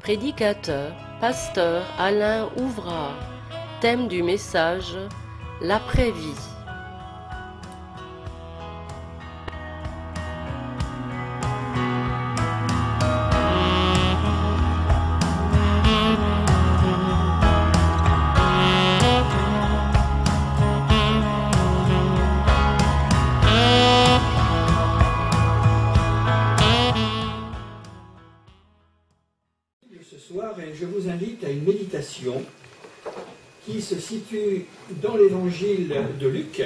Prédicateur, pasteur Alain Ouvrard. Thème du message, l'après-vie. Ce soir, et je vous invite à une méditation qui se situe dans l'évangile de Luc,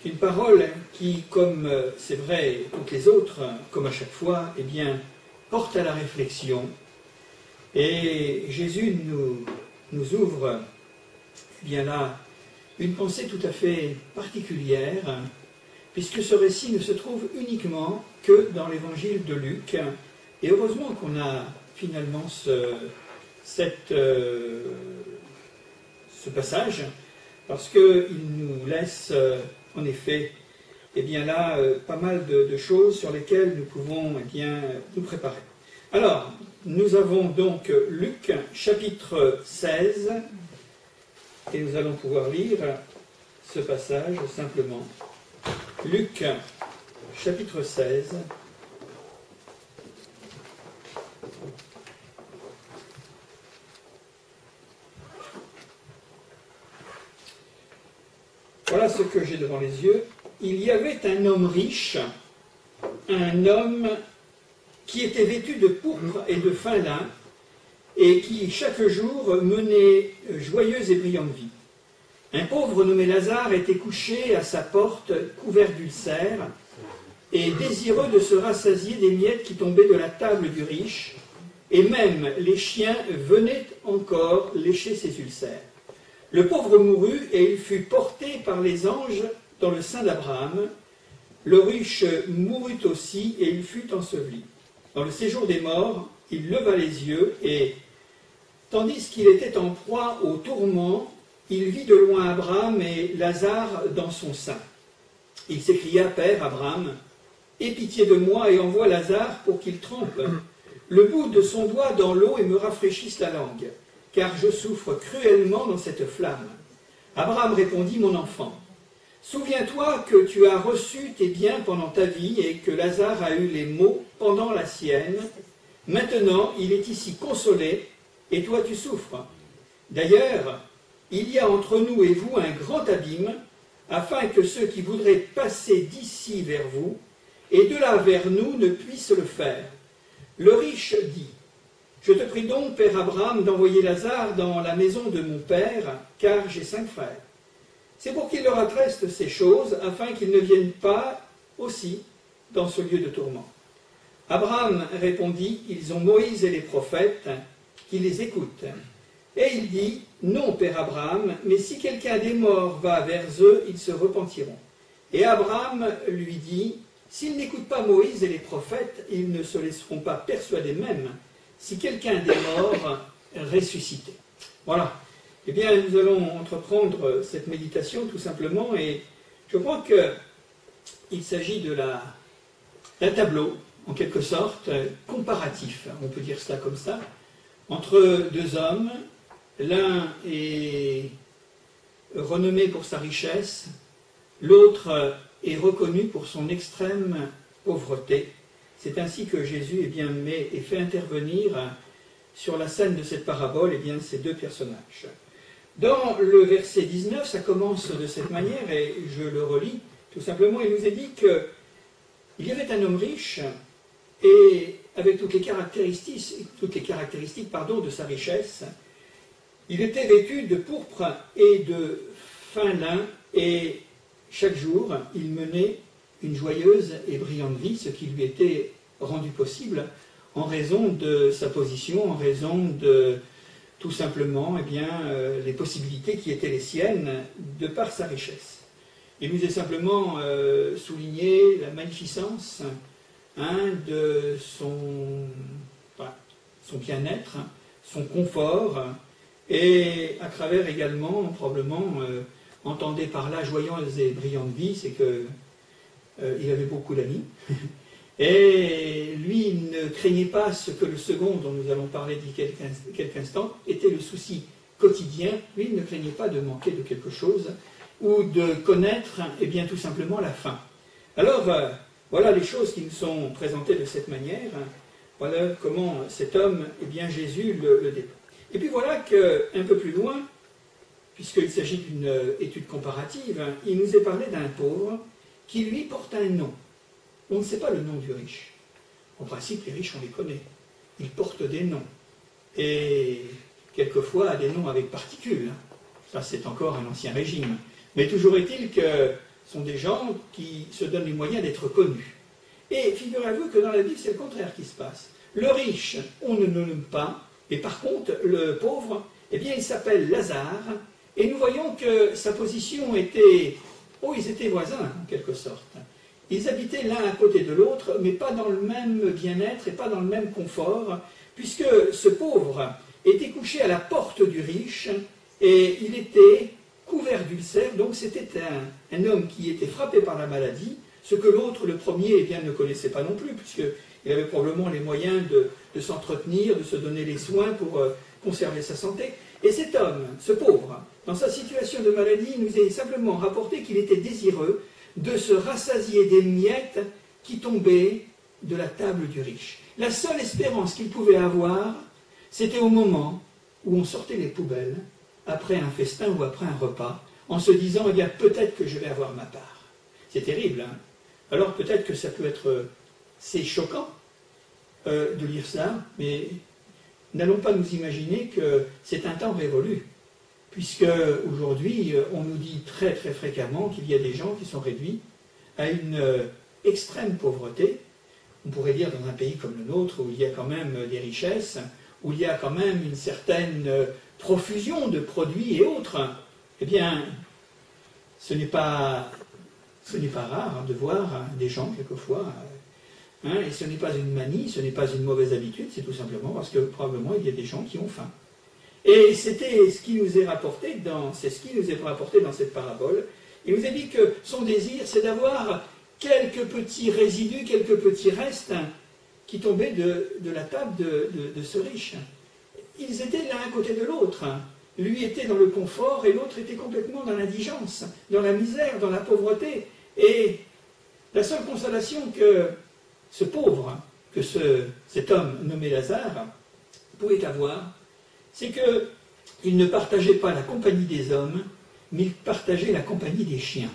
une parole qui, comme c'est vrai toutes les autres, comme à chaque fois, eh bien, porte à la réflexion. Et Jésus nous ouvre, eh bien là, une pensée tout à fait particulière, puisque ce récit ne se trouve uniquement que dans l'évangile de Luc. Et heureusement qu'on a finalement ce passage, parce qu'il nous laisse en effet eh bien là, pas mal de choses sur lesquelles nous pouvons eh bien, nous préparer. Alors, nous avons donc Luc chapitre 16, et nous allons pouvoir lire ce passage simplement. Luc chapitre 16. Voilà ce que j'ai devant les yeux. Il y avait un homme riche, un homme qui était vêtu de pourpre et de fin lin, et qui chaque jour menait joyeuse et brillante vie. Un pauvre nommé Lazare était couché à sa porte, couvert d'ulcères, et désireux de se rassasier des miettes qui tombaient de la table du riche, et même les chiens venaient encore lécher ses ulcères. Le pauvre mourut, et il fut porté par les anges dans le sein d'Abraham. Le riche mourut aussi, et il fut enseveli. Dans le séjour des morts, il leva les yeux, et, tandis qu'il était en proie au tourment, il vit de loin Abraham et Lazare dans son sein. Il s'écria, « Père Abraham, aie pitié de moi et envoie Lazare pour qu'il trempe le bout de son doigt dans l'eau et me rafraîchisse la langue. Car je souffre cruellement dans cette flamme. » Abraham répondit, « Mon enfant, souviens-toi que tu as reçu tes biens pendant ta vie et que Lazare a eu les maux pendant la sienne. Maintenant, il est ici consolé et toi tu souffres. D'ailleurs, il y a entre nous et vous un grand abîme, afin que ceux qui voudraient passer d'ici vers vous et de là vers nous ne puissent le faire. » Le riche dit, « Je te prie donc, Père Abraham, d'envoyer Lazare dans la maison de mon père, car j'ai 5 frères. C'est pour qu'il leur atteste ces choses, afin qu'ils ne viennent pas aussi dans ce lieu de tourment. » Abraham répondit, « Ils ont Moïse et les prophètes, qui les écoutent. » Et il dit, « Non, Père Abraham, mais si quelqu'un des morts va vers eux, ils se repentiront. » Et Abraham lui dit, « S'ils n'écoutent pas Moïse et les prophètes, ils ne se laisseront pas persuader même si quelqu'un des morts ressuscité. » Voilà. Eh bien, nous allons entreprendre cette méditation tout simplement, et je crois qu'il s'agit d'un tableau, en quelque sorte, comparatif, on peut dire cela comme ça, entre deux hommes. L'un est renommé pour sa richesse, l'autre est reconnu pour son extrême pauvreté. C'est ainsi que Jésus eh bien, met et fait intervenir sur la scène de cette parabole eh bien, ces deux personnages. Dans le verset 19, ça commence de cette manière, et je le relis tout simplement. Il nous est dit qu'il y avait un homme riche, et avec toutes les caractéristiques de sa richesse. Il était vêtu de pourpre et de fin lin, et chaque jour, il menait une joyeuse et brillante vie, ce qui lui était rendu possible en raison de sa position, en raison de, tout simplement, eh bien, les possibilités qui étaient les siennes de par sa richesse. Il nous est simplement souligné la magnificence de son bien-être, son confort, et à travers également, probablement, entendez par là joyeuse et brillante vie, c'est que il avait beaucoup d'amis. Et lui, il il ne craignait pas ce que le second, dont nous allons parler d'ici quelques instants, était le souci quotidien. Lui, il ne craignait pas de manquer de quelque chose ou de connaître, eh bien, tout simplement la fin. Alors, voilà les choses qui nous sont présentées de cette manière. Voilà comment cet homme, eh bien, Jésus le déploie. Et puis voilà qu'un peu plus loin, puisqu'il s'agit d'une étude comparative, il nous est parlé d'un pauvre qui, lui, porte un nom. On ne sait pas le nom du riche. En principe, les riches, on les connaît. Ils portent des noms. Et quelquefois, des noms avec particules. Ça, c'est encore un ancien régime. Mais toujours est-il que ce sont des gens qui se donnent les moyens d'être connus. Et figurez-vous que dans la Bible, c'est le contraire qui se passe. Le riche, on ne le nomme pas. Et par contre, le pauvre, eh bien, il s'appelle Lazare. Et nous voyons que sa position était... Oh, ils étaient voisins, en quelque sorte. Ils habitaient l'un à côté de l'autre, mais pas dans le même bien-être et pas dans le même confort, puisque ce pauvre était couché à la porte du riche, et il était couvert d'ulcères, donc c'était un homme qui était frappé par la maladie, ce que l'autre, le premier, eh bien, ne connaissait pas non plus, puisqu'il avait probablement les moyens de s'entretenir, de se donner les soins pour conserver sa santé. Et cet homme, ce pauvre, dans sa situation de maladie, il nous est simplement rapporté qu'il était désireux de se rassasier des miettes qui tombaient de la table du riche. La seule espérance qu'il pouvait avoir, c'était au moment où on sortait les poubelles, après un festin ou après un repas, en se disant, eh bien, peut-être que je vais avoir ma part. C'est terrible, hein? Alors peut-être que ça peut être c'est choquant de lire ça, mais n'allons pas nous imaginer que c'est un temps révolu, puisque aujourd'hui, on nous dit très très fréquemment qu'il y a des gens qui sont réduits à une extrême pauvreté. On pourrait dire dans un pays comme le nôtre, où il y a quand même des richesses, où il y a quand même une certaine profusion de produits et autres. Eh bien, ce n'est pas rare de voir des gens, quelquefois, et ce n'est pas une manie, ce n'est pas une mauvaise habitude, c'est tout simplement parce que probablement il y a des gens qui ont faim. Et c'était ce qui nous est rapporté c'est ce qui nous est rapporté dans cette parabole. Il nous est dit que son désir, c'est d'avoir quelques petits résidus, quelques petits restes qui tombaient de la table de ce riche. Ils étaient l'un à côté de l'autre. Lui était dans le confort et l'autre était complètement dans l'indigence, dans la misère, dans la pauvreté. Et la seule consolation que ce pauvre, que cet homme nommé Lazare, pouvait avoir, c'est qu'il ne partageait pas la compagnie des hommes, mais il partageait la compagnie des chiens.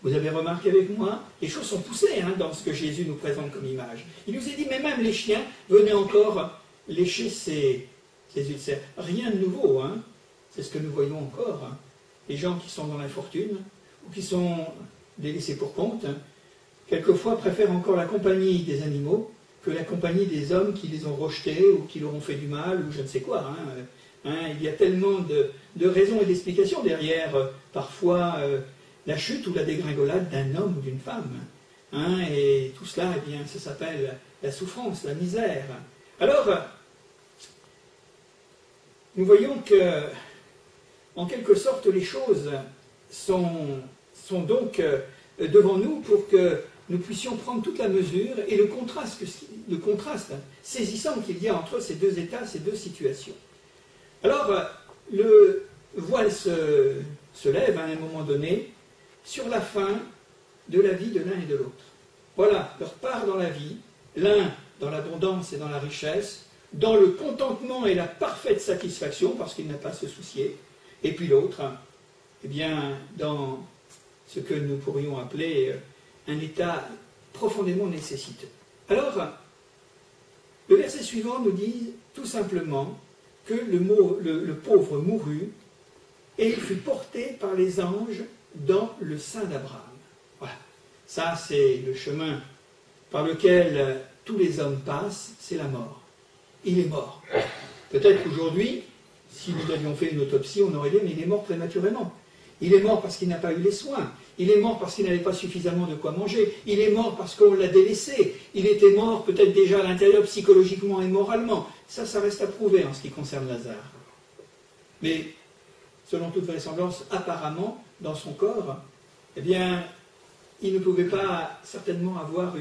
Vous avez remarqué avec moi, les choses sont poussées dans ce que Jésus nous présente comme image. Il nous a dit, mais même les chiens venaient encore lécher ces ulcères. Rien de nouveau, c'est ce que nous voyons encore. Les gens qui sont dans l'infortune, ou qui sont délaissés pour compte, quelquefois préfèrent encore la compagnie des animaux que la compagnie des hommes qui les ont rejetés ou qui leur ont fait du mal ou je ne sais quoi. Il y a tellement de raisons et d'explications derrière parfois la chute ou la dégringolade d'un homme ou d'une femme. Et tout cela, eh bien, ça s'appelle la souffrance, la misère. Alors, nous voyons que, en quelque sorte, les choses sont donc devant nous pour que nous puissions prendre toute la mesure et le contraste saisissant qu'il y a entre ces deux états, ces deux situations. Alors, le voile se lève à un moment donné sur la fin de la vie de l'un et de l'autre. Voilà leur part dans la vie, l'un dans l'abondance et dans la richesse, dans le contentement et la parfaite satisfaction, parce qu'il n'a pas à se soucier, et puis l'autre, eh bien, dans ce que nous pourrions appeler un état profondément nécessiteux. Alors, le verset suivant nous dit tout simplement que le pauvre mourut et il fut porté par les anges dans le sein d'Abraham. Voilà. Ça, c'est le chemin par lequel tous les hommes passent, c'est la mort. Il est mort. Peut-être qu'aujourd'hui, si nous avions fait une autopsie, on aurait dit, mais il est mort prématurément. Il est mort parce qu'il n'a pas eu les soins. Il est mort parce qu'il n'avait pas suffisamment de quoi manger. Il est mort parce qu'on l'a délaissé. Il était mort peut-être déjà à l'intérieur psychologiquement et moralement. Ça reste à prouver en ce qui concerne Lazare. Mais, selon toute vraisemblance, apparemment, dans son corps, eh bien, il ne pouvait pas certainement avoir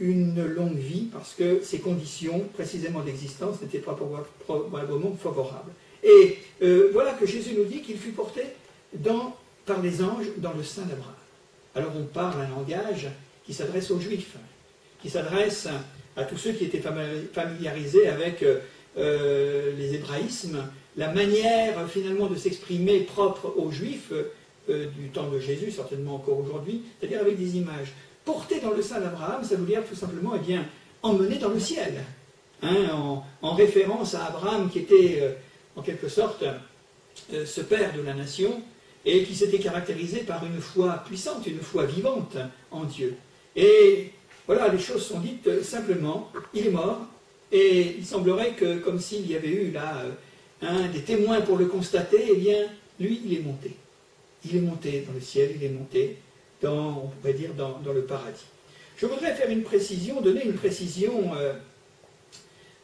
une longue vie parce que ses conditions précisément d'existence n'étaient pas probablement favorables. Et voilà que Jésus nous dit qu'il fut porté par les anges dans le sein d'Abraham. Alors on parle un langage qui s'adresse aux Juifs, qui s'adresse à tous ceux qui étaient familiarisés avec les hébraïsmes, la manière finalement de s'exprimer propre aux Juifs du temps de Jésus, certainement encore aujourd'hui, c'est-à-dire avec des images. Porté dans le sein d'Abraham, ça veut dire tout simplement, eh bien, emmené dans le ciel, hein, en référence à Abraham qui était en quelque sorte ce père de la nation et qui s'était caractérisé par une foi puissante, une foi vivante en Dieu. Et voilà, les choses sont dites simplement, il est mort, et il semblerait que, comme s'il y avait eu là des témoins pour le constater, eh bien, lui, il est monté. Il est monté dans le ciel, il est monté on pourrait dire, dans le paradis. Je voudrais faire une précision, donner une précision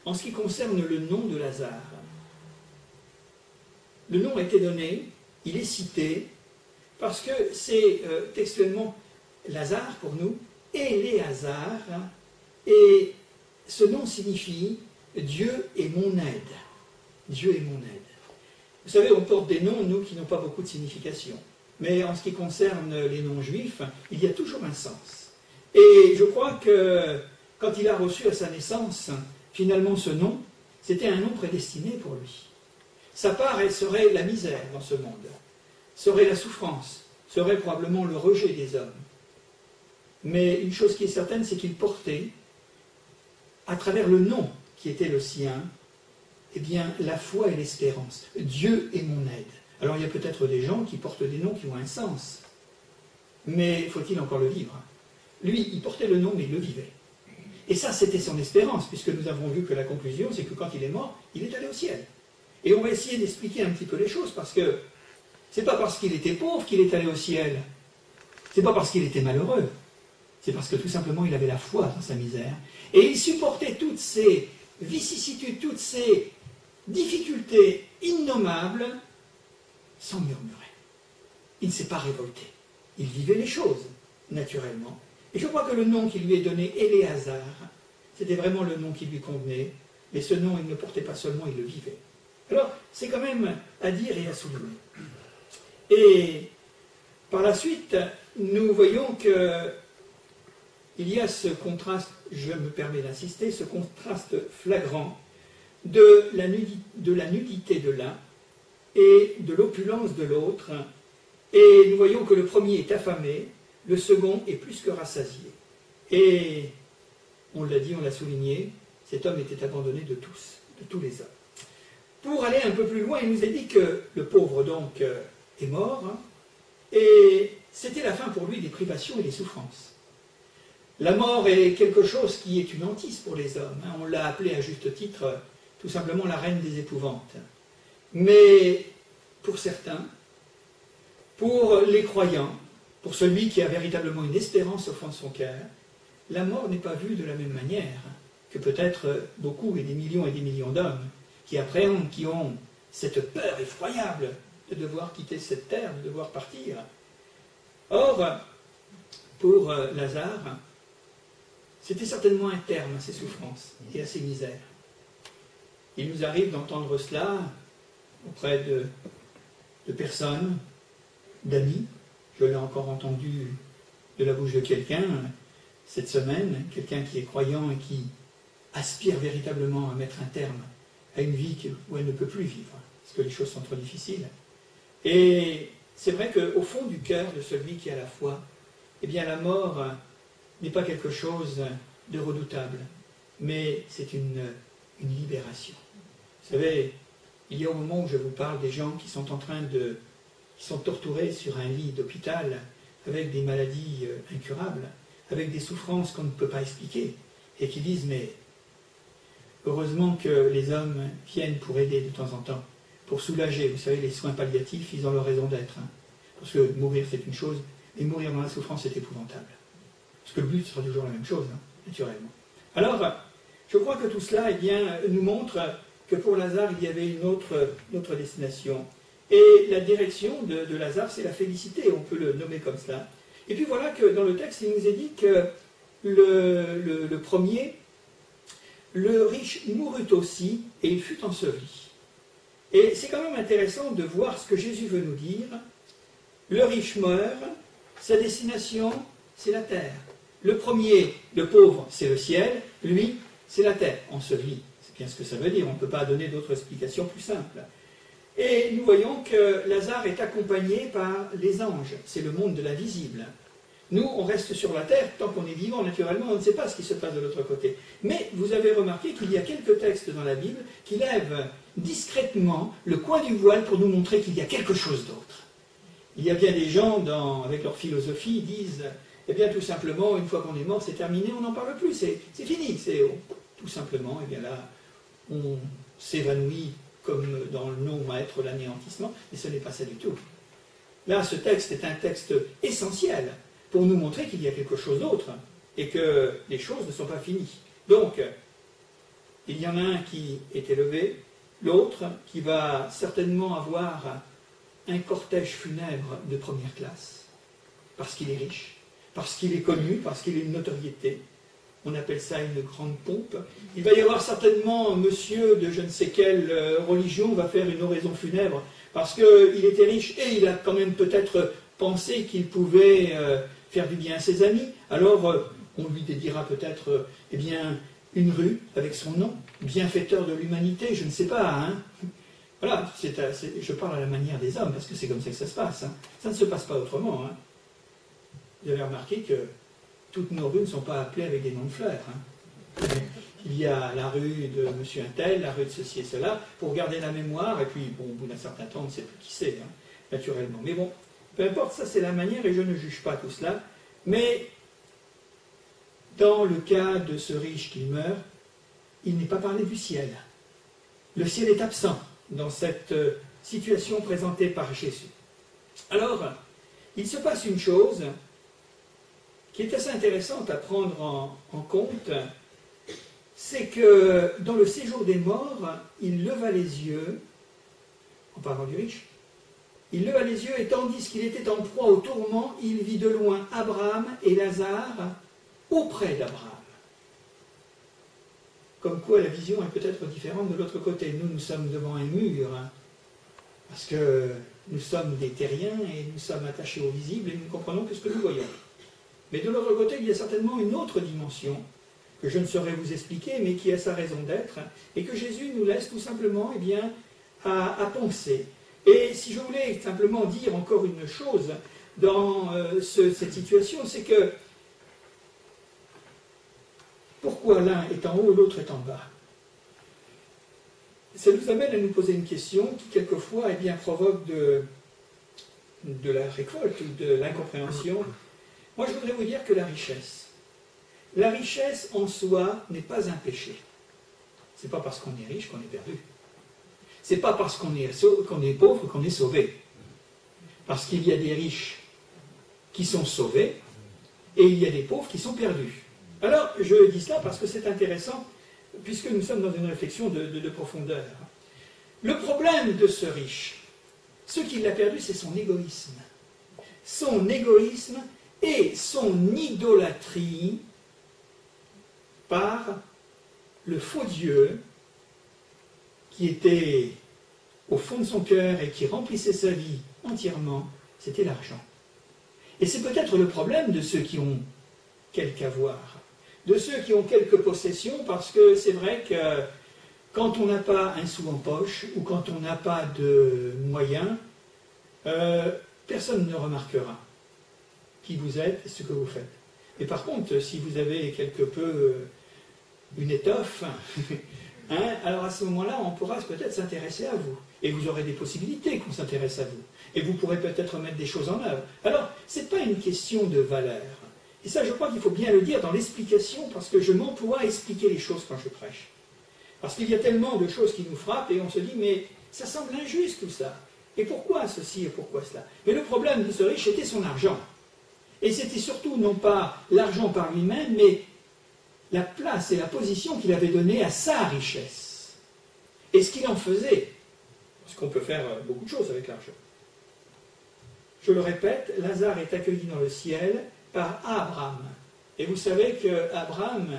en ce qui concerne le nom de Lazare. Le nom a été donné, il est cité, parce que c'est textuellement Lazare pour nous, Éléazar, et ce nom signifie Dieu est mon aide. Dieu est mon aide. Vous savez, on porte des noms, nous, qui n'ont pas beaucoup de signification. Mais en ce qui concerne les noms juifs, il y a toujours un sens. Et je crois que quand il a reçu à sa naissance, finalement ce nom, c'était un nom prédestiné pour lui. Sa part, elle serait la misère dans ce monde, serait la souffrance, serait probablement le rejet des hommes. Mais une chose qui est certaine, c'est qu'il portait, à travers le nom qui était le sien, eh bien, la foi et l'espérance. Dieu est mon aide. Alors il y a peut-être des gens qui portent des noms qui ont un sens, mais faut-il encore le vivre? Lui, il portait le nom, mais il le vivait. Et ça, c'était son espérance, puisque nous avons vu que la conclusion, c'est que quand il est mort, il est allé au ciel. Et on va essayer d'expliquer un petit peu les choses, parce que c'est pas parce qu'il était pauvre qu'il est allé au ciel, c'est pas parce qu'il était malheureux, c'est parce que tout simplement il avait la foi dans sa misère, et il supportait toutes ces vicissitudes, toutes ces difficultés innommables, sans murmurer. Il ne s'est pas révolté. Il vivait les choses, naturellement. Et je crois que le nom qui lui est donné, Éléazar, c'était vraiment le nom qui lui convenait. Mais ce nom, il ne le portait pas seulement, il le vivait. Alors, c'est quand même à dire et à souligner. Et par la suite, nous voyons qu'il y a ce contraste, je me permets d'insister, ce contraste flagrant de la nudité de l'un et de l'opulence de l'autre, et nous voyons que le premier est affamé, le second est plus que rassasié. Et on l'a dit, on l'a souligné, cet homme était abandonné de tous les hommes. Pour aller un peu plus loin, il nous est dit que le pauvre donc est mort, et c'était la fin pour lui des privations et des souffrances. La mort est quelque chose qui est une hantise pour les hommes. On l'a appelée à juste titre tout simplement la reine des épouvantes. Mais pour certains, pour les croyants, pour celui qui a véritablement une espérance au fond de son cœur, la mort n'est pas vue de la même manière que peut-être beaucoup et des millions d'hommes qui appréhendent, qui ont cette peur effroyable de devoir quitter cette terre, de devoir partir. Or, pour Lazare, c'était certainement un terme à ses souffrances et à ses misères. Il nous arrive d'entendre cela auprès de personnes, d'amis. Je l'ai encore entendu de la bouche de quelqu'un cette semaine, quelqu'un qui est croyant et qui aspire véritablement à mettre un terme à une vie où elle ne peut plus vivre, parce que les choses sont trop difficiles. Et c'est vrai qu'au fond du cœur de celui qui a la foi, eh bien la mort n'est pas quelque chose de redoutable, mais c'est une libération. Vous savez, il y a au moment où je vous parle des gens qui sont qui sont torturés sur un lit d'hôpital avec des maladies incurables, avec des souffrances qu'on ne peut pas expliquer, et qui disent, mais heureusement que les hommes viennent pour aider de temps en temps, pour soulager. Vous savez, les soins palliatifs, ils ont leur raison d'être. Parce que mourir, c'est une chose, et mourir dans la souffrance, c'est épouvantable. Parce que le but sera toujours la même chose, naturellement. Alors, je crois que tout cela, eh bien, nous montre que pour Lazare, il y avait une autre destination. Et la direction de Lazare, c'est la félicité, on peut le nommer comme cela. Et puis voilà que dans le texte, il nous est dit que le premier, le riche mourut aussi et il fut enseveli. Et c'est quand même intéressant de voir ce que Jésus veut nous dire. Le riche meurt, sa destination, c'est la terre. Le premier, le pauvre, c'est le ciel, lui, c'est la terre, enseveli. C'est bien ce que ça veut dire, on ne peut pas donner d'autres explications plus simples. Et nous voyons que Lazare est accompagné par les anges, c'est le monde de l'invisible. Nous, on reste sur la terre, tant qu'on est vivant, naturellement, on ne sait pas ce qui se passe de l'autre côté. Mais vous avez remarqué qu'il y a quelques textes dans la Bible qui lèvent discrètement le coin du voile pour nous montrer qu'il y a quelque chose d'autre. Il y a bien des gens, avec leur philosophie, disent, eh bien tout simplement, une fois qu'on est mort, c'est terminé, on n'en parle plus, c'est fini. Tout simplement, eh bien là, on s'évanouit comme dans le non-maître, l'anéantissement, mais ce n'est pas ça du tout. Là, ce texte est un texte essentiel pour nous montrer qu'il y a quelque chose d'autre et que les choses ne sont pas finies. Donc, il y en a un qui est élevé, l'autre qui va certainement avoir un cortège funèbre de première classe, parce qu'il est riche, parce qu'il est connu, parce qu'il a une notoriété. On appelle ça une grande pompe. Il va y avoir certainement un monsieur de je ne sais quelle religion va faire une oraison funèbre, parce qu'il était riche et il a quand même peut-être pensé qu'il pouvait faire du bien à ses amis. Alors, on lui dédiera peut-être eh bien, une rue avec son nom, bienfaiteur de l'humanité, je ne sais pas. Hein. Voilà, je parle à la manière des hommes, parce que c'est comme ça que ça se passe. Hein. Ça ne se passe pas autrement. Hein. Vous avez remarqué que toutes nos rues ne sont pas appelées avec des noms de fleurs. Hein. Il y a la rue de monsieur Untel, la rue de ceci et cela, pour garder la mémoire, et puis, bon, au bout d'un certain temps, on ne sait plus qui c'est, hein, naturellement. Mais bon, peu importe, ça c'est la manière, et je ne juge pas tout cela. Mais, dans le cas de ce riche qui meurt, il n'est pas parlé du ciel. Le ciel est absent dans cette situation présentée par Jésus. Alors, il se passe une chose qui est assez intéressante à prendre en compte, c'est que dans le séjour des morts, il leva les yeux, en parlant du riche, il leva les yeux et tandis qu'il était en proie au tourment, il vit de loin Abraham et Lazare auprès d'Abraham. Comme quoi la vision est peut-être différente de l'autre côté. Nous sommes devant un mur, hein, parce que nous sommes des terriens et nous sommes attachés au visible et nous ne comprenons que ce que nous voyons. Mais de l'autre côté, il y a certainement une autre dimension que je ne saurais vous expliquer, mais qui a sa raison d'être, et que Jésus nous laisse tout simplement eh bien, à penser. Et si je voulais simplement dire encore une chose dans cette situation, c'est que pourquoi l'un est en haut et l'autre est en bas? Ça nous amène à nous poser une question qui quelquefois eh bien, provoque de la récolte ou de l'incompréhension. Moi je voudrais vous dire que la richesse en soi n'est pas un péché. Ce n'est pas parce qu'on est riche qu'on est perdu. Ce n'est pas parce qu'on est pauvre qu'on est sauvé. Parce qu'il y a des riches qui sont sauvés et il y a des pauvres qui sont perdus. Alors, je dis cela parce que c'est intéressant, puisque nous sommes dans une réflexion de profondeur. Le problème de ce riche, ce qui l'a perdu, c'est son égoïsme. Son égoïsme et son idolâtrie par le faux Dieu qui était au fond de son cœur et qui remplissait sa vie entièrement, c'était l'argent. Et c'est peut-être le problème de ceux qui ont quelque avoir, de ceux qui ont quelques possessions, parce que c'est vrai que quand on n'a pas un sou en poche, ou quand on n'a pas de moyens, personne ne remarquera qui vous êtes et ce que vous faites. Et par contre, si vous avez quelque peu une étoffe, hein, alors à ce moment-là, on pourra peut-être s'intéresser à vous. Et vous aurez des possibilités qu'on s'intéresse à vous. Et vous pourrez peut-être mettre des choses en œuvre. Alors, ce n'est pas une question de valeur. Et ça, je crois qu'il faut bien le dire dans l'explication, parce que je m'emploie à expliquer les choses quand je prêche. Parce qu'il y a tellement de choses qui nous frappent, et on se dit, mais ça semble injuste tout ça. Et pourquoi ceci et pourquoi cela? Mais le problème de ce riche, c'était son argent. Et c'était surtout non pas l'argent par lui-même, mais la place et la position qu'il avait donnée à sa richesse. Et ce qu'il en faisait. Parce qu'on peut faire beaucoup de choses avec l'argent. Je le répète, Lazare est accueilli dans le ciel par Abraham. Et vous savez qu'Abraham,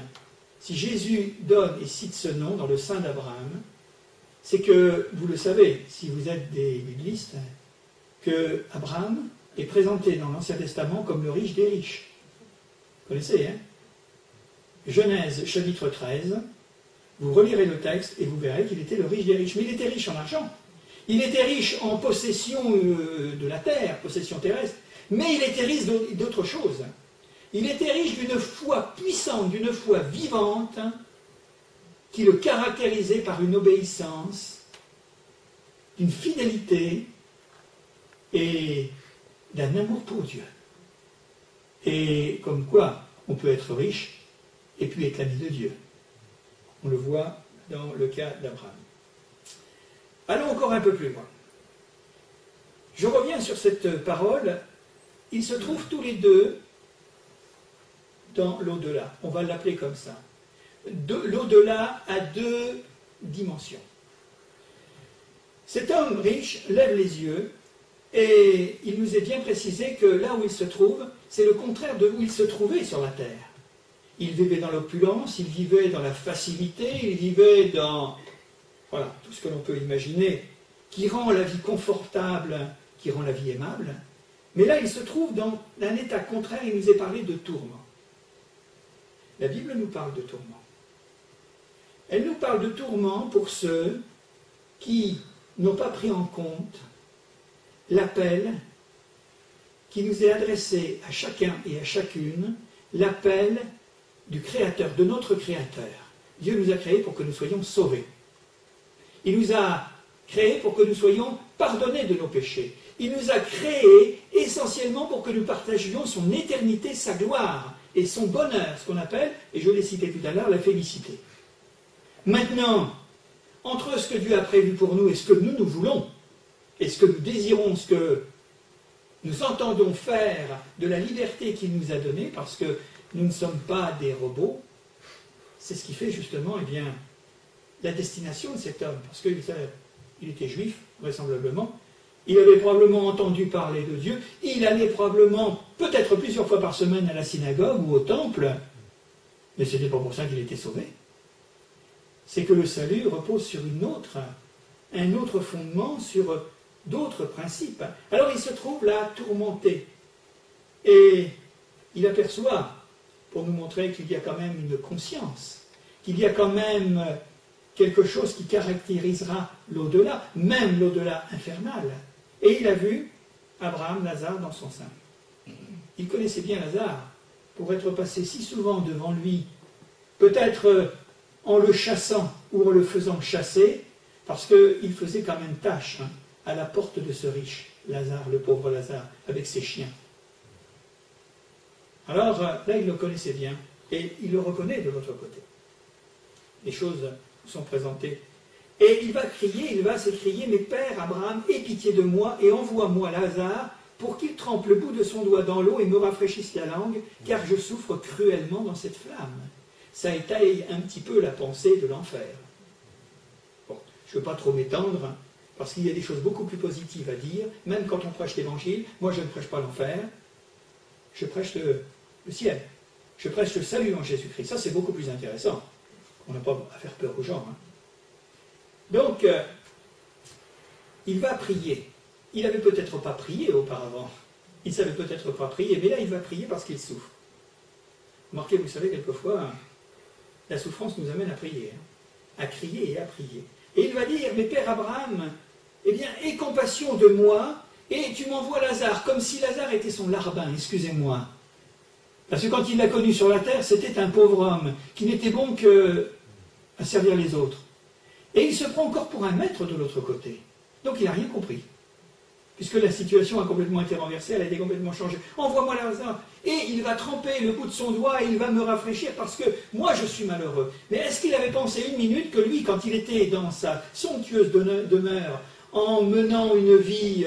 si Jésus donne et cite ce nom dans le sein d'Abraham, c'est que, vous le savez, si vous êtes des biblistes, que Abraham est présenté dans l'Ancien Testament comme le riche des riches. Vous connaissez, hein? Genèse, chapitre 13, vous relirez le texte et vous verrez qu'il était le riche des riches. Mais il était riche en argent. Il était riche en possession de la terre, possession terrestre, mais il était riche d'autre chose. Il était riche d'une foi puissante, d'une foi vivante, qui le caractérisait par une obéissance, une fidélité et d'un amour pour Dieu. Et comme quoi, on peut être riche et puis être l'ami de Dieu. On le voit dans le cas d'Abraham. Allons encore un peu plus loin. Je reviens sur cette parole. Ils se trouvent tous les deux dans l'au-delà. On va l'appeler comme ça. L'au-delà a deux dimensions. Cet homme riche lève les yeux et il nous est bien précisé que là où il se trouve, c'est le contraire de où il se trouvait sur la terre. Il vivait dans l'opulence, il vivait dans la facilité, il vivait dans voilà, tout ce que l'on peut imaginer, qui rend la vie confortable, qui rend la vie aimable. Mais là, il se trouve dans un état contraire, il nous est parlé de tourment. La Bible nous parle de tourment. Elle nous parle de tourment pour ceux qui n'ont pas pris en compte l'appel qui nous est adressé à chacun et à chacune, l'appel du Créateur, de notre Créateur. Dieu nous a créés pour que nous soyons sauvés. Il nous a créés pour que nous soyons pardonnés de nos péchés. Il nous a créés essentiellement pour que nous partagions son éternité, sa gloire et son bonheur, ce qu'on appelle, et je l'ai cité tout à l'heure, la félicité. Maintenant, entre ce que Dieu a prévu pour nous et ce que nous voulons, et ce que nous désirons, ce que nous entendons faire de la liberté qu'il nous a donnée, parce que nous ne sommes pas des robots, c'est ce qui fait justement la destination de cet homme, parce qu'il était juif, vraisemblablement, il avait probablement entendu parler de Dieu, il allait probablement, peut-être plusieurs fois par semaine à la synagogue ou au temple, mais ce n'était pas pour ça qu'il était sauvé. C'est que le salut repose sur un autre fondement, sur d'autres principes. Alors il se trouve là tourmenté, et il aperçoit, pour nous montrer qu'il y a quand même une conscience, qu'il y a quand même quelque chose qui caractérisera l'au-delà, même l'au-delà infernal. Et il a vu Abraham, Lazare dans son sein. Il connaissait bien Lazare, pour être passé si souvent devant lui, peut-être en le chassant ou en le faisant chasser, parce qu'il faisait quand même tâche à la porte de ce riche, Lazare, le pauvre Lazare, avec ses chiens. Alors là, il le connaissait bien, et il le reconnaît de l'autre côté. Les choses sont présentées. Et il va crier, il va s'écrier, « Mais Père Abraham, aie pitié de moi et envoie-moi Lazare pour qu'il trempe le bout de son doigt dans l'eau et me rafraîchisse la langue, car je souffre cruellement dans cette flamme. » Ça étaye un petit peu la pensée de l'enfer. Bon, je ne veux pas trop m'étendre, parce qu'il y a des choses beaucoup plus positives à dire, même quand on prêche l'Évangile. Moi, je ne prêche pas l'enfer, je prêche le ciel. Je prêche le salut en Jésus-Christ. Ça, c'est beaucoup plus intéressant. On n'a pas à faire peur aux gens. Donc, il va prier. Il n'avait peut-être pas prié auparavant. Il ne savait peut-être pas prier, mais là, il va prier parce qu'il souffre. Remarquez, vous savez, quelquefois, la souffrance nous amène à prier, à crier et à prier. Et il va dire, « Mais Père Abraham, eh bien, aie compassion de moi, et tu m'envoies Lazare, comme si Lazare était son larbin, excusez-moi. » Parce que quand il l'a connu sur la terre, c'était un pauvre homme qui n'était bon qu'à servir les autres. Et il se prend encore pour un maître de l'autre côté. Donc il n'a rien compris. Puisque la situation a complètement été renversée, elle a été complètement changée. Envoie-moi Lazare. Et il va tremper le bout de son doigt et il va me rafraîchir parce que moi je suis malheureux. Mais est-ce qu'il avait pensé une minute que lui, quand il était dans sa somptueuse demeure, en menant une vie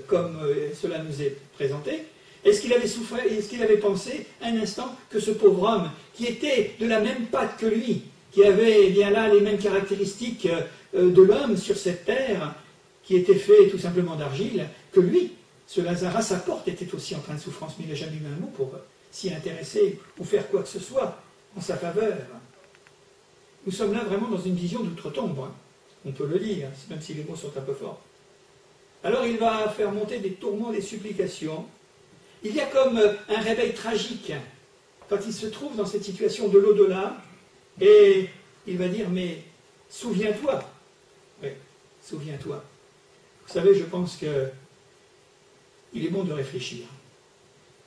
comme cela nous est présenté, est-ce qu'il avait souffert, est-ce qu'il avait pensé un instant que ce pauvre homme, qui était de la même patte que lui, qui avait bien là les mêmes caractéristiques de l'homme sur cette terre, qui était fait tout simplement d'argile, que lui, ce Lazare à sa porte, était aussi en train de souffrance, mais il n'a jamais eu un mot s'y intéresser ou faire quoi que ce soit en sa faveur. Nous sommes là vraiment dans une vision d'outre-tombe, hein. On peut le dire, même si les mots sont un peu forts. Alors il va faire monter des tourments, des supplications. Il y a comme un réveil tragique quand il se trouve dans cette situation de l'au-delà, et il va dire, mais souviens-toi. Oui, souviens-toi. Vous savez, je pense qu'il est bon de réfléchir.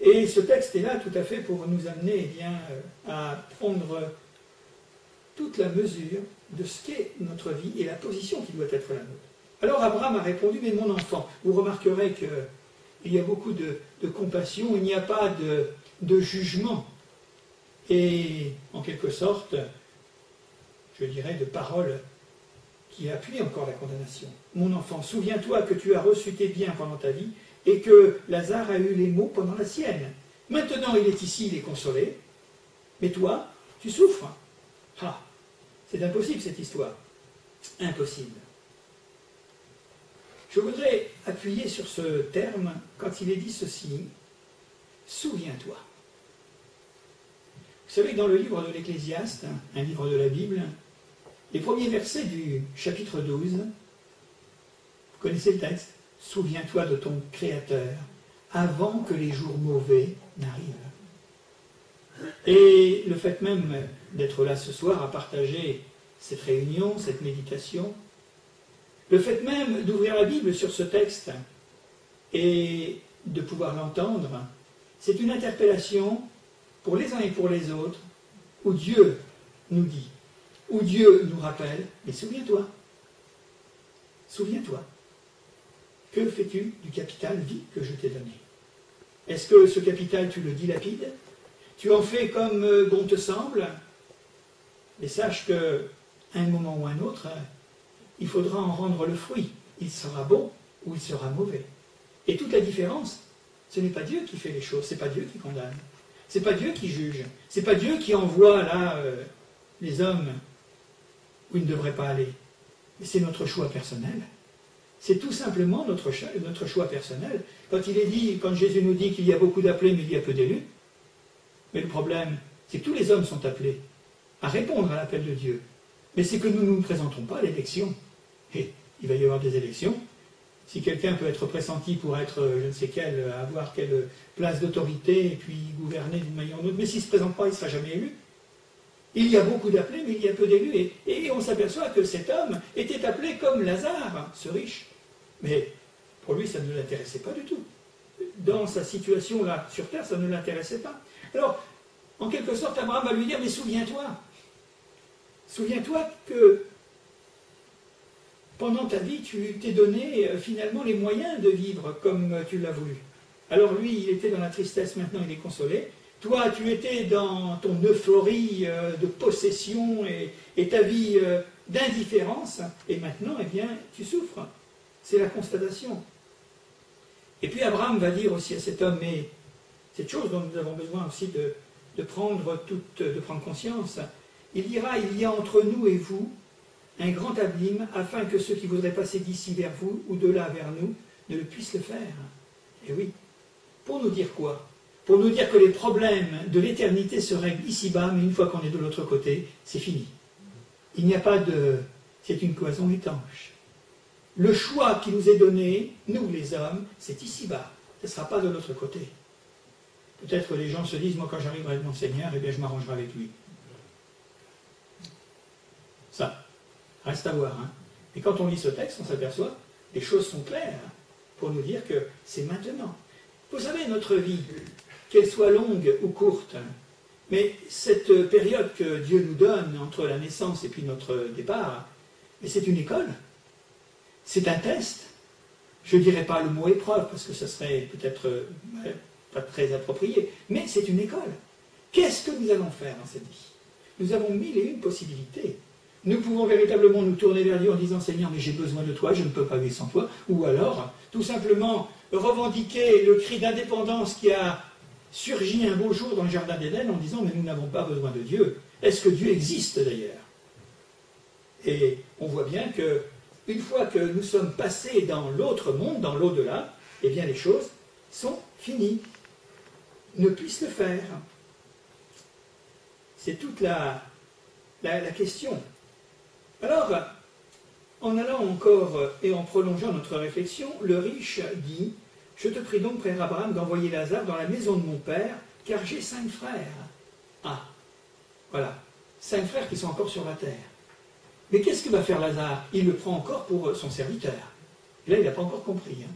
Et ce texte est là tout à fait pour nous amener à prendre toute la mesure de ce qu'est notre vie et la position qui doit être la nôtre. Alors Abraham a répondu, mais mon enfant, vous remarquerez qu'il y a beaucoup de compassion, il n'y a pas de jugement, et en quelque sorte, je dirais, de paroles qui appuient encore la condamnation. Mon enfant, souviens-toi que tu as reçu tes biens pendant ta vie, et que Lazare a eu les maux pendant la sienne. Maintenant il est ici, il est consolé, mais toi, tu souffres. Ah, c'est impossible cette histoire. Impossible. Je voudrais appuyer sur ce terme quand il est dit ceci, souviens-toi. Vous savez que dans le livre de l'Ecclésiaste, un livre de la Bible, les premiers versets du chapitre 12, vous connaissez le texte, souviens-toi de ton Créateur avant que les jours mauvais n'arrivent. Et le fait même d'être là ce soir à partager cette réunion, cette méditation, le fait même d'ouvrir la Bible sur ce texte et de pouvoir l'entendre, c'est une interpellation pour les uns et pour les autres, où Dieu nous dit, où Dieu nous rappelle, mais souviens-toi, souviens-toi, que fais-tu du capital vie que je t'ai donné? Est-ce que ce capital tu le dilapides? Tu en fais comme bon te semble? Mais sache qu'à un moment ou un autre, il faudra en rendre le fruit. Il sera bon ou il sera mauvais. Et toute la différence, ce n'est pas Dieu qui fait les choses, ce n'est pas Dieu qui condamne, ce n'est pas Dieu qui juge, ce n'est pas Dieu qui envoie là les hommes où ils ne devraient pas aller. Mais c'est notre choix personnel. C'est tout simplement notre choix personnel. Quand il est dit, quand Jésus nous dit qu'il y a beaucoup d'appelés, mais il y a peu d'élus, mais le problème, c'est que tous les hommes sont appelés à répondre à l'appel de Dieu. Mais c'est que nous ne nous présentons pas à l'élection. Et il va y avoir des élections. Si quelqu'un peut être pressenti pour être, je ne sais quel, avoir quelle place d'autorité, et puis gouverner d'une manière ou d'une autre, mais s'il ne se présente pas, il ne sera jamais élu. Il y a beaucoup d'appelés, mais il y a peu d'élus. Et on s'aperçoit que cet homme était appelé comme Lazare, ce riche. Mais pour lui, ça ne l'intéressait pas du tout. Dans sa situation là, sur terre, ça ne l'intéressait pas. Alors, en quelque sorte, Abraham va lui dire, mais souviens-toi que pendant ta vie, tu t'es donné finalement les moyens de vivre comme tu l'as voulu. Alors lui, il était dans la tristesse, maintenant il est consolé. Toi, tu étais dans ton euphorie de possession et ta vie d'indifférence, et maintenant, eh bien, tu souffres. C'est la constatation. Et puis Abraham va dire aussi à cet homme, mais cette chose dont nous avons besoin aussi de prendre conscience, il dira, il y a entre nous et vous un grand abîme, afin que ceux qui voudraient passer d'ici vers vous, ou de là vers nous, ne le puissent le faire. Et oui, pour nous dire quoi? Pour nous dire que les problèmes de l'éternité se règlent ici-bas, mais une fois qu'on est de l'autre côté, c'est fini. Il n'y a pas de... C'est une cloison étanche. Le choix qui nous est donné, nous les hommes, c'est ici-bas. Ce ne sera pas de l'autre côté. Peut-être les gens se disent, moi quand j'arriverai avec mon Seigneur, eh bien je m'arrangerai avec lui. Ça, reste à voir. Hein. Et quand on lit ce texte, on s'aperçoit, les choses sont claires pour nous dire que c'est maintenant. Vous savez, notre vie, qu'elle soit longue ou courte, mais cette période que Dieu nous donne entre la naissance et puis notre départ, mais c'est une école. C'est un test. Je ne dirais pas le mot épreuve, parce que ce serait peut-être pas très approprié, mais c'est une école. Qu'est-ce que nous allons faire dans cette vie? Nous avons 1001 possibilités. Nous pouvons véritablement nous tourner vers Dieu en disant « Seigneur, mais j'ai besoin de toi, je ne peux pas vivre sans toi ». Ou alors, tout simplement, revendiquer le cri d'indépendance qui a surgi un beau jour dans le Jardin d'Éden en disant « Mais nous n'avons pas besoin de Dieu ». Est-ce que Dieu existe d'ailleurs? Et on voit bien que une fois que nous sommes passés dans l'autre monde, dans l'au-delà, eh bien les choses sont finies. ne puisse le faire. C'est toute la question. Alors, en allant encore et en prolongeant notre réflexion, le riche dit « Je te prie donc, frère Abraham, d'envoyer Lazare dans la maison de mon père, car j'ai 5 frères. » Ah, voilà, 5 frères qui sont encore sur la terre. Mais qu'est-ce que va faire Lazare? Il le prend encore pour son serviteur. Et là, il n'a pas encore compris. Hein.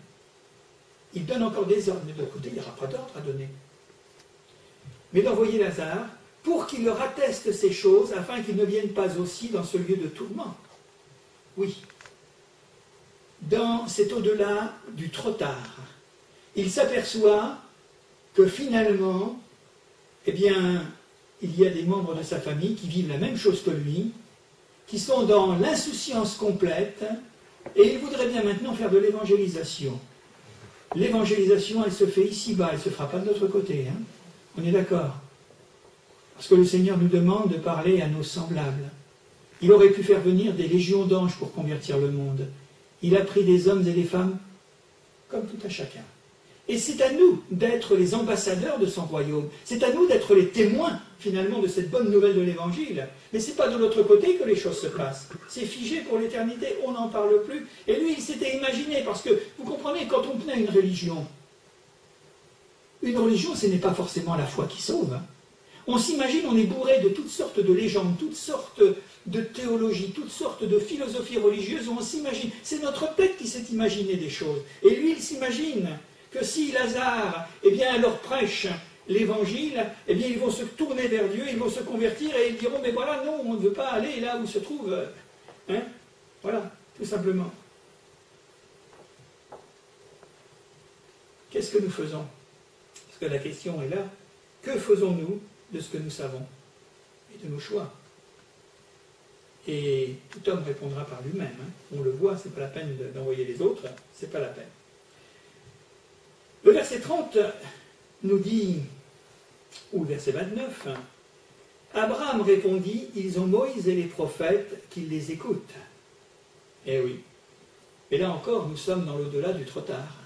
Il donne encore des ordres, mais de l'autre côté, il n'y aura pas d'ordre à donner. Mais d'envoyer Lazare pour qu'il leur atteste ces choses, afin qu'ils ne viennent pas aussi dans ce lieu de tourment. Oui, dans cet au-delà du trop tard, il s'aperçoit que finalement, eh bien, il y a des membres de sa famille qui vivent la même chose que lui, qui sont dans l'insouciance complète, et il voudrait bien maintenant faire de l'évangélisation. L'évangélisation, elle se fait ici-bas, elle ne se fera pas de l'autre côté. Hein. On est d'accord? Parce que le Seigneur nous demande de parler à nos semblables. Il aurait pu faire venir des légions d'anges pour convertir le monde. Il a pris des hommes et des femmes comme tout à chacun. Et c'est à nous d'être les ambassadeurs de son royaume. C'est à nous d'être les témoins, finalement, de cette bonne nouvelle de l'Évangile. Mais ce n'est pas de l'autre côté que les choses se passent. C'est figé pour l'éternité, on n'en parle plus. Et lui, il s'était imaginé, parce que, vous comprenez, quand on tenait une religion, ce n'est pas forcément la foi qui sauve. Hein. On s'imagine, on est bourré de toutes sortes de légendes, toutes sortes de théologies, toutes sortes de philosophies religieuses, où on s'imagine. C'est notre tête qui s'est imaginé des choses. Et lui, il s'imagine que si Lazare, eh bien, leur prêche l'évangile, eh bien, ils vont se tourner vers Dieu, ils vont se convertir et ils diront, mais voilà, non, on ne veut pas aller là où se trouve. Hein? Voilà, tout simplement. Qu'est-ce que nous faisons? Parce que la question est là. Que faisons-nous de ce que nous savons et de nos choix? Et tout homme répondra par lui-même. Hein. On le voit, ce n'est pas la peine d'envoyer les autres, ce n'est pas la peine. Le verset 30 nous dit, ou le verset 29, Abraham répondit, ils ont Moïse et les prophètes, qu'ils les écoutent. Eh oui. Et là encore, nous sommes dans l'au-delà du trop tard.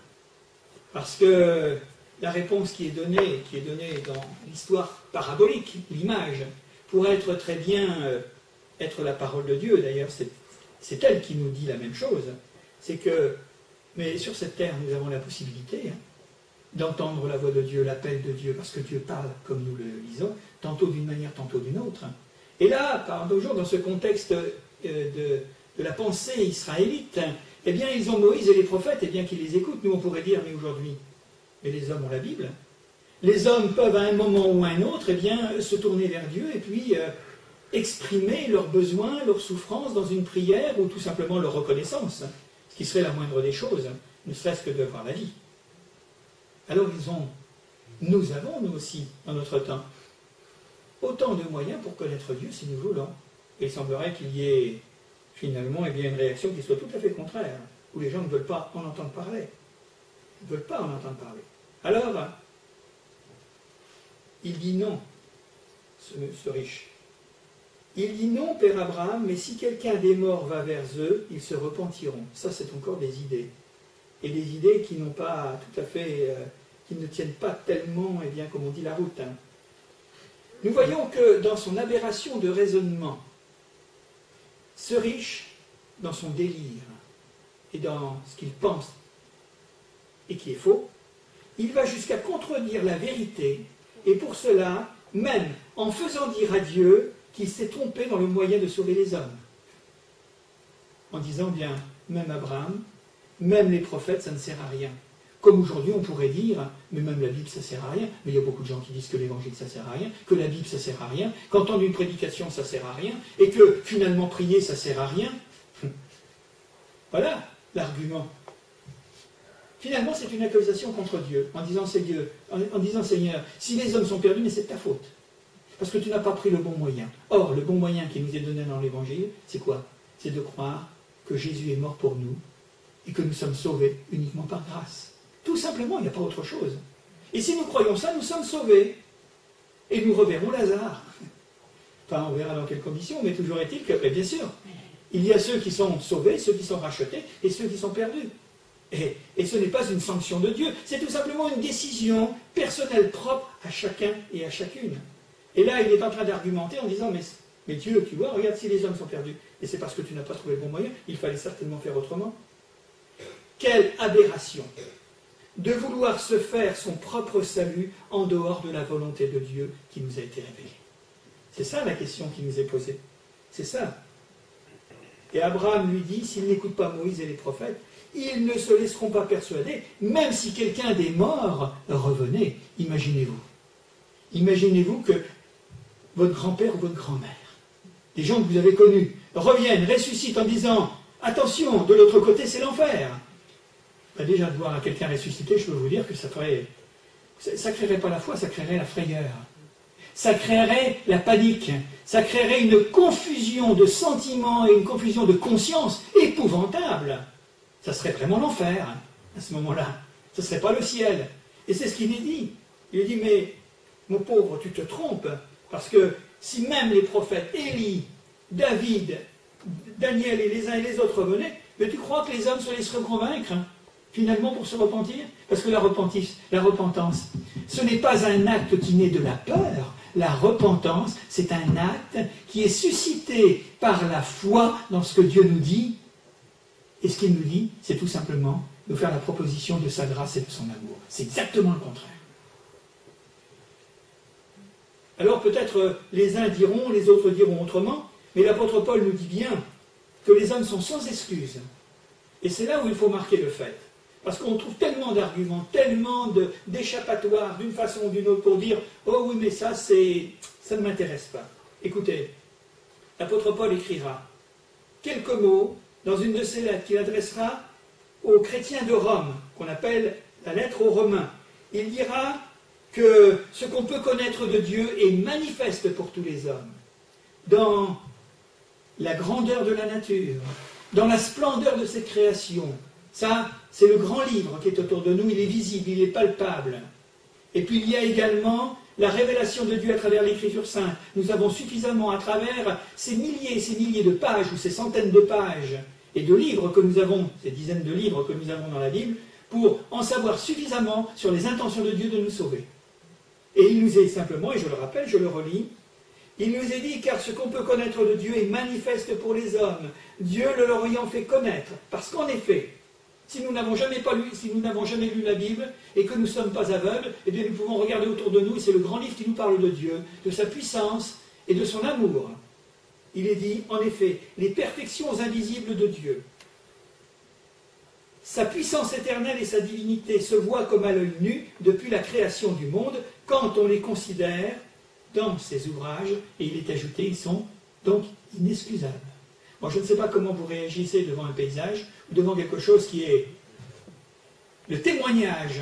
Parce que la réponse qui est donnée dans l'histoire parabolique, l'image, pourrait être très bien être la parole de Dieu. D'ailleurs, c'est elle qui nous dit la même chose. C'est que, mais sur cette terre, nous avons la possibilité d'entendre la voix de Dieu, l'appel de Dieu, parce que Dieu parle, comme nous le lisons, tantôt d'une manière, tantôt d'une autre. Et là, par toujours dans ce contexte de la pensée israélite, eh bien, ils ont Moïse et les prophètes, eh bien, qu'ils les écoutent. Nous, on pourrait dire, mais aujourd'hui, mais les hommes ont la Bible. Les hommes peuvent, à un moment ou à un autre, eh bien, se tourner vers Dieu et puis exprimer leurs besoins, leurs souffrances dans une prière ou tout simplement leur reconnaissance, ce qui serait la moindre des choses, ne serait-ce que d'avoir la vie. Alors nous avons, nous aussi, dans notre temps, autant de moyens pour connaître Dieu si nous voulons. Et il semblerait qu'il y ait finalement une réaction qui soit tout à fait contraire, où les gens ne veulent pas en entendre parler. Ils ne veulent pas en entendre parler. Alors, il dit non, ce riche. Il dit non, Père Abraham, mais si quelqu'un des morts va vers eux, ils se repentiront. Ça, c'est encore des idées. Et des idées qui n'ont pas tout à fait, qui ne tiennent pas tellement, eh bien, comme on dit, la route. Hein. Nous voyons que dans son aberration de raisonnement, ce riche, dans son délire, et dans ce qu'il pense, et qui est faux, il va jusqu'à contredire la vérité, et pour cela, même en faisant dire à Dieu qu'il s'est trompé dans le moyen de sauver les hommes. En disant bien, même Abraham, même les prophètes, ça ne sert à rien. Comme aujourd'hui, on pourrait dire, mais même la Bible, ça ne sert à rien. Mais il y a beaucoup de gens qui disent que l'Évangile, ça ne sert à rien, que la Bible, ça ne sert à rien, qu'entendre une prédication, ça ne sert à rien, et que finalement prier, ça ne sert à rien. Voilà l'argument. Finalement, c'est une accusation contre Dieu, en disant, c'est Dieu, en disant, Seigneur, si les hommes sont perdus, mais c'est de ta faute. Parce que tu n'as pas pris le bon moyen. Or, le bon moyen qui nous est donné dans l'Évangile, c'est quoi? C'est de croire que Jésus est mort pour nous, et que nous sommes sauvés uniquement par grâce. Tout simplement, il n'y a pas autre chose. Et si nous croyons ça, nous sommes sauvés. Et nous reverrons Lazare. Enfin, on verra dans quelles conditions, mais toujours est-il que, bien sûr, il y a ceux qui sont sauvés, ceux qui sont rachetés, et ceux qui sont perdus. Et ce n'est pas une sanction de Dieu, c'est tout simplement une décision personnelle propre à chacun et à chacune. Et là, il est en train d'argumenter en disant, mais Dieu, tu vois, regarde si les hommes sont perdus. Et c'est parce que tu n'as pas trouvé le bon moyen, il fallait certainement faire autrement. Quelle aberration de vouloir se faire son propre salut en dehors de la volonté de Dieu qui nous a été révélée. C'est ça la question qui nous est posée. C'est ça. Et Abraham lui dit, s'ils n'écoutent pas Moïse et les prophètes, ils ne se laisseront pas persuader, même si quelqu'un des morts revenait. Imaginez-vous. Imaginez-vous que votre grand-père ou votre grand-mère, des gens que vous avez connus, reviennent, ressuscitent en disant, attention, de l'autre côté c'est l'enfer. Ben déjà, de voir quelqu'un ressusciter, je peux vous dire que ça créerait pas la foi, ça créerait la frayeur. Ça créerait la panique. Ça créerait une confusion de sentiments et une confusion de conscience épouvantable. Ça serait vraiment l'enfer, à ce moment-là. Ce ne serait pas le ciel. Et c'est ce qu'il est dit. Il est dit, mais mon pauvre, tu te trompes, parce que si même les prophètes, Élie, David, Daniel et les uns et les autres venaient, mais tu crois que les hommes se laisseraient convaincre finalement pour se repentir? Parce que la repentance, ce n'est pas un acte qui naît de la peur. La repentance, c'est un acte qui est suscité par la foi dans ce que Dieu nous dit. Et ce qu'il nous dit, c'est tout simplement de faire la proposition de sa grâce et de son amour. C'est exactement le contraire. Alors peut-être les uns diront, les autres diront autrement, mais l'apôtre Paul nous dit bien que les hommes sont sans excuse. Et c'est là où il faut marquer le fait. Parce qu'on trouve tellement d'arguments, tellement d'échappatoires d'une façon ou d'une autre pour dire « Oh oui, mais ça ne m'intéresse pas ». Écoutez, l'apôtre Paul écrira quelques mots dans une de ses lettres qu'il adressera aux chrétiens de Rome, qu'on appelle la lettre aux Romains. Il dira que ce qu'on peut connaître de Dieu est manifeste pour tous les hommes, dans la grandeur de la nature, dans la splendeur de cette création. Ça, c'est le grand livre qui est autour de nous, il est visible, il est palpable. Et puis il y a également la révélation de Dieu à travers l'Écriture sainte. Nous avons suffisamment à travers ces milliers de pages, ou ces centaines de pages, et de livres que nous avons, ces dizaines de livres que nous avons dans la Bible, pour en savoir suffisamment sur les intentions de Dieu de nous sauver. Et il nous est simplement, et je le rappelle, je le relis, il nous est dit, car ce qu'on peut connaître de Dieu est manifeste pour les hommes, Dieu le leur ayant fait connaître. Parce qu'en effet, si nous n'avons jamais lu la Bible et que nous ne sommes pas aveugles, eh bien nous pouvons regarder autour de nous, et c'est le grand livre qui nous parle de Dieu, de sa puissance et de son amour. Il est dit, en effet, les perfections invisibles de Dieu. Sa puissance éternelle et sa divinité se voient comme à l'œil nu depuis la création du monde, quand on les considère dans ses ouvrages, et il est ajouté, ils sont donc inexcusables. Moi, je ne sais pas comment vous réagissez devant un paysage, ou devant quelque chose qui est le témoignage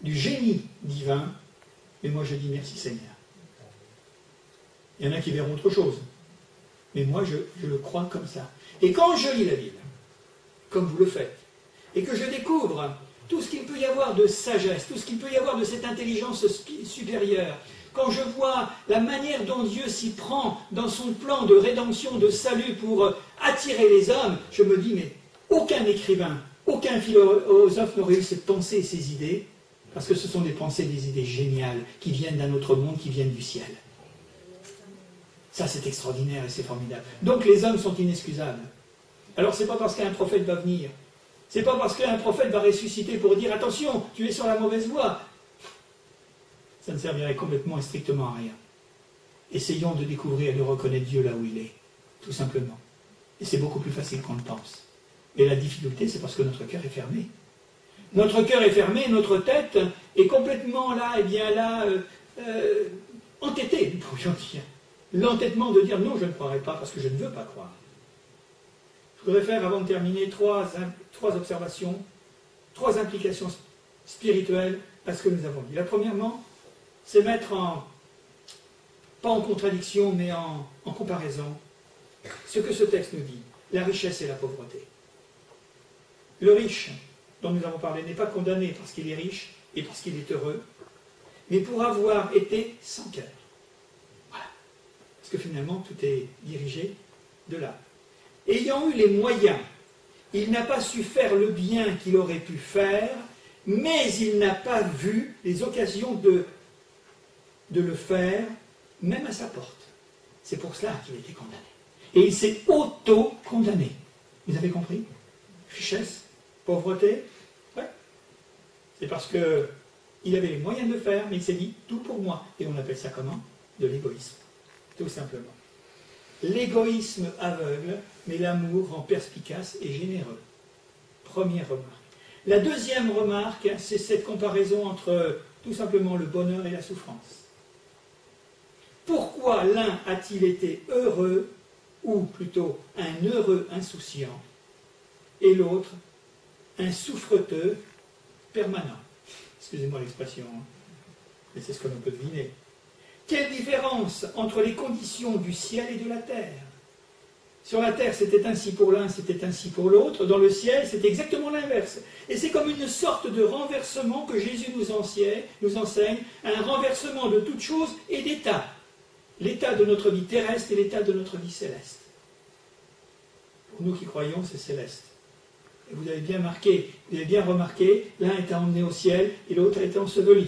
du génie divin, mais moi je dis merci Seigneur. Il y en a qui verront autre chose, mais moi je le crois comme ça. Et quand je lis la Bible, comme vous le faites, et que je découvre tout ce qu'il peut y avoir de sagesse, tout ce qu'il peut y avoir de cette intelligence supérieure, quand je vois la manière dont Dieu s'y prend dans son plan de rédemption, de salut pour attirer les hommes, je me dis, mais aucun écrivain, aucun philosophe n'aurait eu cette pensée et ces idées, parce que ce sont des pensées, des idées géniales, qui viennent d'un autre monde, qui viennent du ciel. Ça, c'est extraordinaire et c'est formidable. Donc les hommes sont inexcusables. Alors c'est pas parce qu'un prophète va venir, c'est pas parce qu'un prophète va ressusciter pour dire, attention, tu es sur la mauvaise voie. Ça ne servirait complètement et strictement à rien. Essayons de découvrir et de reconnaître Dieu là où il est, tout simplement. Et c'est beaucoup plus facile qu'on le pense. Et la difficulté, c'est parce que notre cœur est fermé. Notre cœur est fermé, notre tête est complètement là, et bien là, entêtée, nous pourrions dire. L'entêtement de dire non, je ne croirai pas parce que je ne veux pas croire. Je voudrais faire, avant de terminer, trois observations, trois implications spirituelles à ce que nous avons dit. La premièrement, c'est mettre pas en contradiction, mais en comparaison, ce que ce texte nous dit, la richesse et la pauvreté. Le riche, dont nous avons parlé, n'est pas condamné parce qu'il est riche et parce qu'il est heureux, mais pour avoir été sans cœur. Voilà. Parce que finalement, tout est dirigé de là. Ayant eu les moyens, Il n'a pas su faire le bien qu'il aurait pu faire, mais il n'a pas vu les occasions de le faire, même à sa porte. C'est pour cela qu'il a été condamné. Et il s'est auto-condamné. Vous avez compris? Richesse, pauvreté, ouais. C'est parce qu'il avait les moyens de le faire, mais il s'est dit tout pour moi. Et on appelle ça comment? De l'égoïsme. Tout simplement. L'égoïsme aveugle, mais l'amour rend perspicace et généreux. Première remarque. La deuxième remarque, c'est cette comparaison entre tout simplement le bonheur et la souffrance. Pourquoi l'un a-t-il été heureux, ou plutôt un heureux insouciant, et l'autre un souffreteux permanent? Excusez-moi l'expression, mais c'est ce que l'on peut deviner. Quelle différence entre les conditions du ciel et de la terre? Sur la terre, c'était ainsi pour l'un, c'était ainsi pour l'autre. Dans le ciel, c'est exactement l'inverse. Et c'est comme une sorte de renversement que Jésus nous enseigne, un renversement de toutes choses et d'état. L'état de notre vie terrestre et l'état de notre vie céleste. Pour nous qui croyons, c'est céleste. Et vous avez bien remarqué, l'un était emmené au ciel et l'autre a été enseveli.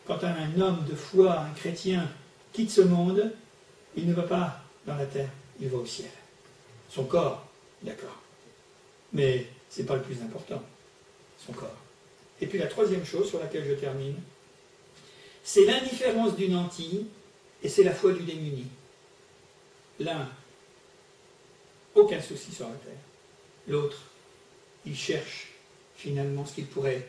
Quand un homme de foi, un chrétien, quitte ce monde, il ne va pas dans la terre, il va au ciel. Son corps, d'accord. Mais ce n'est pas le plus important, son corps. Et puis la troisième chose sur laquelle je termine, c'est l'indifférence du nanti et c'est la foi du démuni. L'un, aucun souci sur la terre. L'autre, il cherche finalement ce qu'il pourrait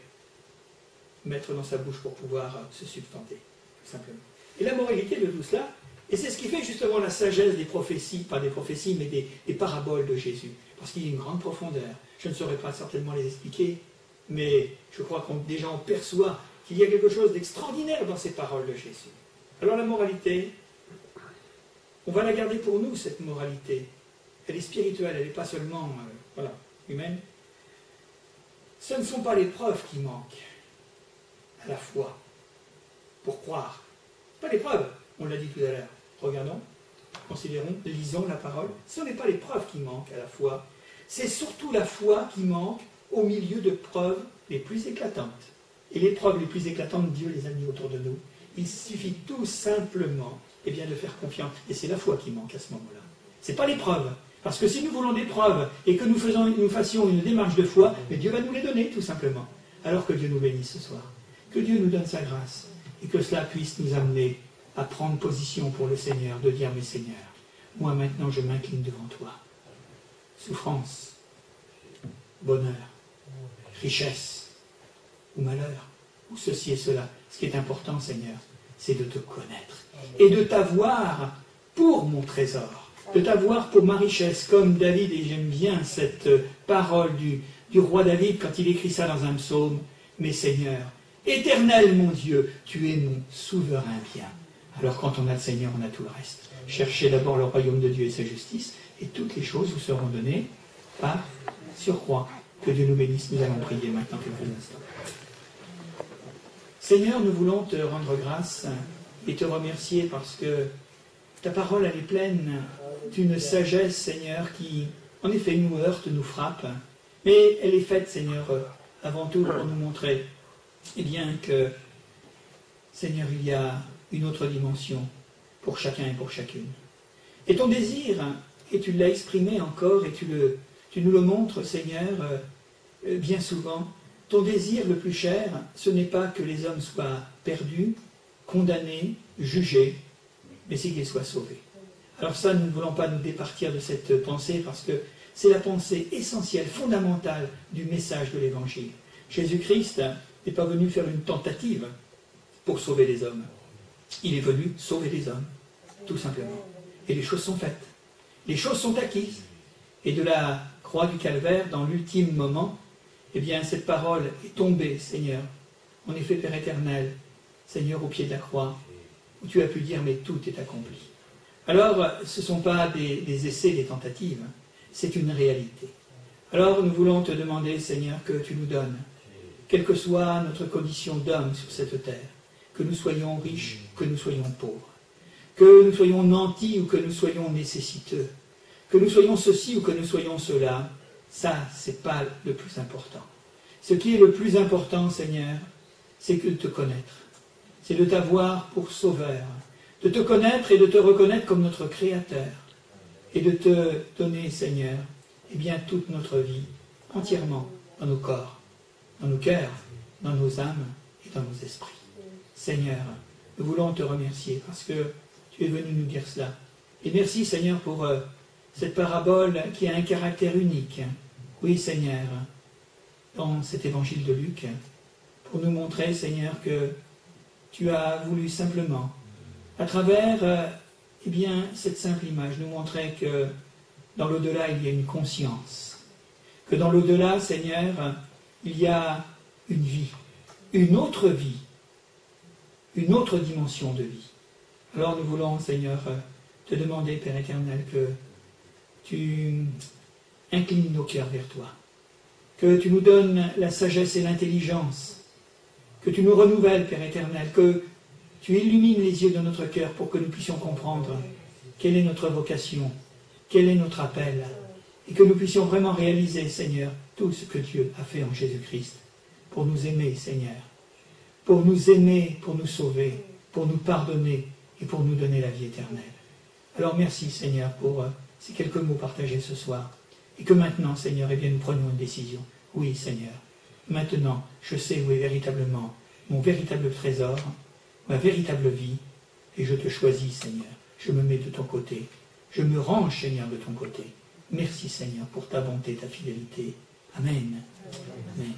mettre dans sa bouche pour pouvoir se substanter, tout simplement. Et la moralité de tout cela, et c'est ce qui fait justement la sagesse des prophéties, pas des prophéties, mais des paraboles de Jésus, parce qu'il y a une grande profondeur. Je ne saurais pas certainement les expliquer, mais je crois qu'on déjà on perçoit qu'il y a quelque chose d'extraordinaire dans ces paroles de Jésus. Alors la moralité, on va la garder pour nous, cette moralité. Elle est spirituelle, elle n'est pas seulement humaine. Ce ne sont pas les preuves qui manquent à la foi, pour croire. Ce ne sont pas les preuves, on l'a dit tout à l'heure. Regardons, considérons, lisons la parole. Ce n'est pas les preuves qui manquent à la foi, c'est surtout la foi qui manque au milieu de preuves les plus éclatantes. Et les preuves les plus éclatantes, Dieu les a mis autour de nous. Il suffit tout simplement de faire confiance. Et c'est la foi qui manque à ce moment-là. Ce n'est pas les preuves. Parce que si nous voulons des preuves et que nous fassions une démarche de foi, mais Dieu va nous les donner tout simplement. Alors que Dieu nous bénisse ce soir. Que Dieu nous donne sa grâce et que cela puisse nous amener à prendre position pour le Seigneur, de dire, mais Seigneur, moi maintenant je m'incline devant toi. Souffrance, bonheur, richesse ou malheur, ou ceci et cela. Ce qui est important, Seigneur, c'est de te connaître et de t'avoir pour mon trésor, de t'avoir pour ma richesse, comme David, et j'aime bien cette parole du roi David quand il écrit ça dans un psaume, mais Seigneur, Éternel mon Dieu, tu es mon souverain bien. Alors quand on a le Seigneur, on a tout le reste. Cherchez d'abord le royaume de Dieu et sa justice, et toutes les choses vous seront données par surcroît. Que Dieu nous bénisse. Nous allons prier maintenant quelques instants. Seigneur, nous voulons te rendre grâce et te remercier parce que ta parole, elle est pleine d'une sagesse, Seigneur, qui, en effet, nous heurte, nous frappe. Mais elle est faite, Seigneur, avant tout pour nous montrer, eh bien, que, Seigneur, il y a une autre dimension pour chacun et pour chacune. Et ton désir, et tu l'as exprimé encore, et tu nous le montres, Seigneur, bien souvent, ton désir le plus cher, ce n'est pas que les hommes soient perdus, condamnés, jugés, mais c'est qu'ils soient sauvés. Alors ça, nous ne voulons pas nous départir de cette pensée, parce que c'est la pensée essentielle, fondamentale du message de l'Évangile. Jésus-Christ n'est pas venu faire une tentative pour sauver les hommes. Il est venu sauver les hommes, tout simplement. Et les choses sont faites. Les choses sont acquises. Et de la croix du Calvaire, dans l'ultime moment, eh bien, cette parole est tombée, Seigneur. En effet, Père éternel, Seigneur, au pied de la croix, où tu as pu dire, mais tout est accompli. Alors, ce ne sont pas des essais, des tentatives, c'est une réalité. Alors, nous voulons te demander, Seigneur, que tu nous donnes, quelle que soit notre condition d'homme sur cette terre, que nous soyons riches, que nous soyons pauvres, que nous soyons nantis ou que nous soyons nécessiteux, que nous soyons ceci ou que nous soyons cela, Ça, c'est pas le plus important. Ce qui est le plus important, Seigneur, c'est de te connaître. C'est de t'avoir pour sauveur. De te connaître et de te reconnaître comme notre Créateur. Et de te donner, Seigneur, eh bien, toute notre vie, entièrement, dans nos corps, dans nos cœurs, dans nos âmes et dans nos esprits. Seigneur, nous voulons te remercier parce que tu es venu nous dire cela. Et merci, Seigneur, pour cette parabole qui a un caractère unique. Oui, Seigneur, dans cet évangile de Luc, pour nous montrer, Seigneur, que tu as voulu simplement, à travers eh bien, cette simple image, nous montrer que dans l'au-delà, il y a une conscience. Que dans l'au-delà, Seigneur, il y a une vie, une autre dimension de vie. Alors nous voulons, Seigneur, te demander, Père éternel, que tu inclines nos cœurs vers toi, que tu nous donnes la sagesse et l'intelligence, que tu nous renouvelles, Père éternel, que tu illumines les yeux de notre cœur pour que nous puissions comprendre quelle est notre vocation, quel est notre appel, et que nous puissions vraiment réaliser, Seigneur, tout ce que Dieu a fait en Jésus-Christ, pour nous aimer, Seigneur, pour nous aimer, pour nous sauver, pour nous pardonner et pour nous donner la vie éternelle. Alors merci, Seigneur, pour ces quelques mots partagés ce soir, et que maintenant, Seigneur, eh bien, nous prenions une décision. Oui, Seigneur, maintenant, je sais où est véritablement mon véritable trésor, ma véritable vie, et je te choisis, Seigneur. Je me mets de ton côté. Je me range, Seigneur, de ton côté. Merci, Seigneur, pour ta bonté, ta fidélité. Amen. Amen.